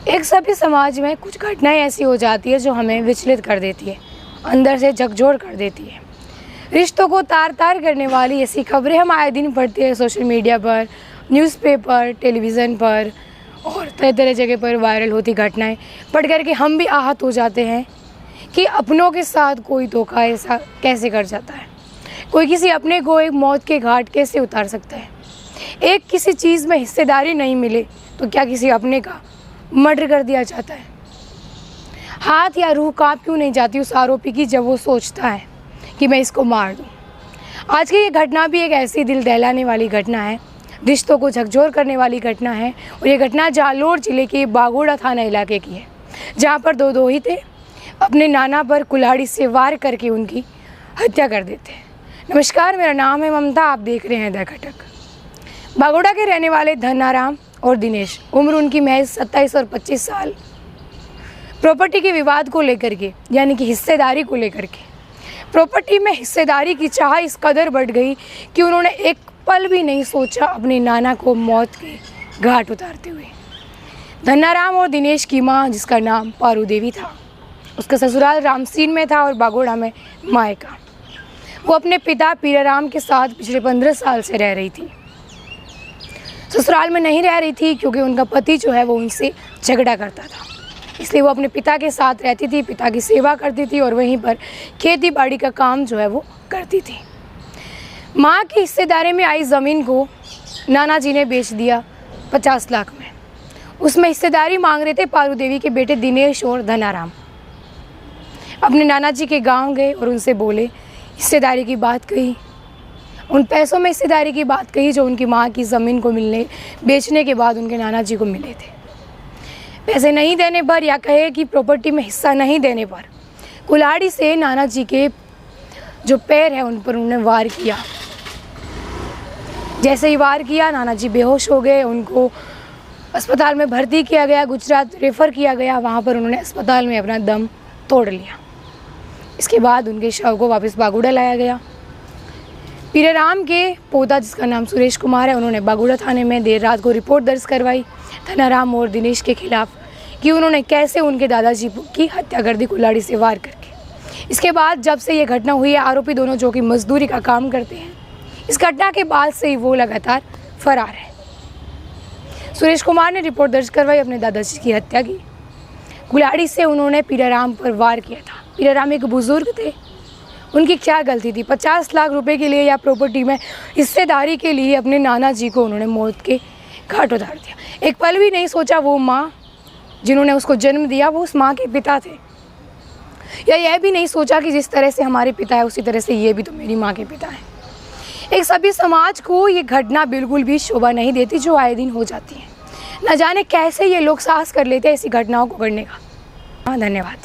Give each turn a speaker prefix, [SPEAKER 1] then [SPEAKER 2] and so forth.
[SPEAKER 1] एक सभ्य समाज में कुछ घटनाएं ऐसी हो जाती है जो हमें विचलित कर देती है, अंदर से झकझोर कर देती है। रिश्तों को तार तार करने वाली ऐसी खबरें हम आए दिन पढ़ते हैं सोशल मीडिया पर, न्यूज़पेपर, टेलीविज़न पर और तरह तरह जगह पर वायरल होती घटनाएं पढ़ कर के हम भी आहत हो जाते हैं कि अपनों के साथ कोई धोखा ऐसा कैसे कर जाता है। कोई किसी अपने को एक मौत के घाट कैसे उतार सकता है। एक किसी चीज़ में हिस्सेदारी नहीं मिले तो क्या किसी अपने का मर्डर कर दिया जाता है। हाथ या रूह कांप क्यों नहीं जाती उस आरोपी की जब वो सोचता है कि मैं इसको मार दूं। आज की ये घटना भी एक ऐसी दिल दहलाने वाली घटना है, रिश्तों को झकझोर करने वाली घटना है। और ये घटना जालोर जिले के बागोड़ा थाना इलाके की है, जहाँ पर दो दोहिते अपने नाना पर कुल्हाड़ी से वार करके उनकी हत्या कर देते हैं। नमस्कार, मेरा नाम है ममता, आप देख रहे हैं द घटक। बागोड़ा के रहने वाले धनाराम और दिनेश, उम्र उनकी महज 27 और 25 साल, प्रॉपर्टी के विवाद को लेकर के यानी कि हिस्सेदारी को लेकर के, प्रॉपर्टी में हिस्सेदारी की चाह इस कदर बढ़ गई कि उन्होंने एक पल भी नहीं सोचा अपने नाना को मौत के घाट उतारते हुए। धनाराम और दिनेश की मां, जिसका नाम पारू देवी था, उसका ससुराल रामसीन में था और बागोड़ा में मायका। वो अपने पिता पीराराम के साथ पिछले 15 साल से रह रही थी। ससुराल में नहीं रह रही थी क्योंकि उनका पति जो है वो उनसे झगड़ा करता था, इसलिए वो अपने पिता के साथ रहती थी, पिता की सेवा करती थी और वहीं पर खेती बाड़ी का काम जो है वो करती थी। माँ की हिस्सेदारी में आई ज़मीन को नाना जी ने बेच दिया 50 लाख में। उसमें हिस्सेदारी मांग रहे थे पारू देवी के बेटे दिनेश और धनाराम। अपने नाना जी के गांव गए और उनसे बोले, हिस्सेदारी की बात कही, उन पैसों में हिस्सेदारी की बात कही जो उनकी माँ की ज़मीन को बेचने के बाद उनके नाना जी को मिले थे। पैसे नहीं देने पर या कहे कि प्रॉपर्टी में हिस्सा नहीं देने पर कुल्हाड़ी से नाना जी के जो पैर हैं उन पर उन्होंने वार किया। जैसे ही वार किया, नाना जी बेहोश हो गए। उनको अस्पताल में भर्ती किया गया, गुजरात रेफ़र किया गया। वहाँ पर उन्होंने अस्पताल में अपना दम तोड़ लिया। इसके बाद उनके शव को वापस बागोड़ा लाया गया। पीराराम के पोता, जिसका नाम सुरेश कुमार है, उन्होंने बागोड़ा थाने में देर रात को रिपोर्ट दर्ज करवाई धनाराम और दिनेश के खिलाफ कि उन्होंने कैसे उनके दादाजी की हत्या कर दी कुल्हाड़ी से वार करके। इसके बाद जब से ये घटना हुई है, आरोपी दोनों जो कि मजदूरी का काम करते हैं, इस घटना के बाद से ही वो लगातार फरार है। सुरेश कुमार ने रिपोर्ट दर्ज करवाई, अपने दादाजी की हत्या की। कुल्हाड़ी से उन्होंने पीराराम पर वार किया था। पीराराम एक बुजुर्ग थे, उनकी क्या गलती थी? 50 लाख रुपए के लिए या प्रॉपर्टी में हिस्सेदारी के लिए अपने नाना जी को उन्होंने मौत के घाट उतार दिया। एक पल भी नहीं सोचा वो माँ जिन्होंने उसको जन्म दिया वो उस माँ के पिता थे, या यह भी नहीं सोचा कि जिस तरह से हमारे पिता है उसी तरह से ये भी तो मेरी माँ के पिता हैं। एक सभ्य समाज को ये घटना बिल्कुल भी शोभा नहीं देती जो आए दिन हो जाती है। न जाने कैसे ये लोग साहस कर लेते हैं ऐसी घटनाओं को करने का। धन्यवाद।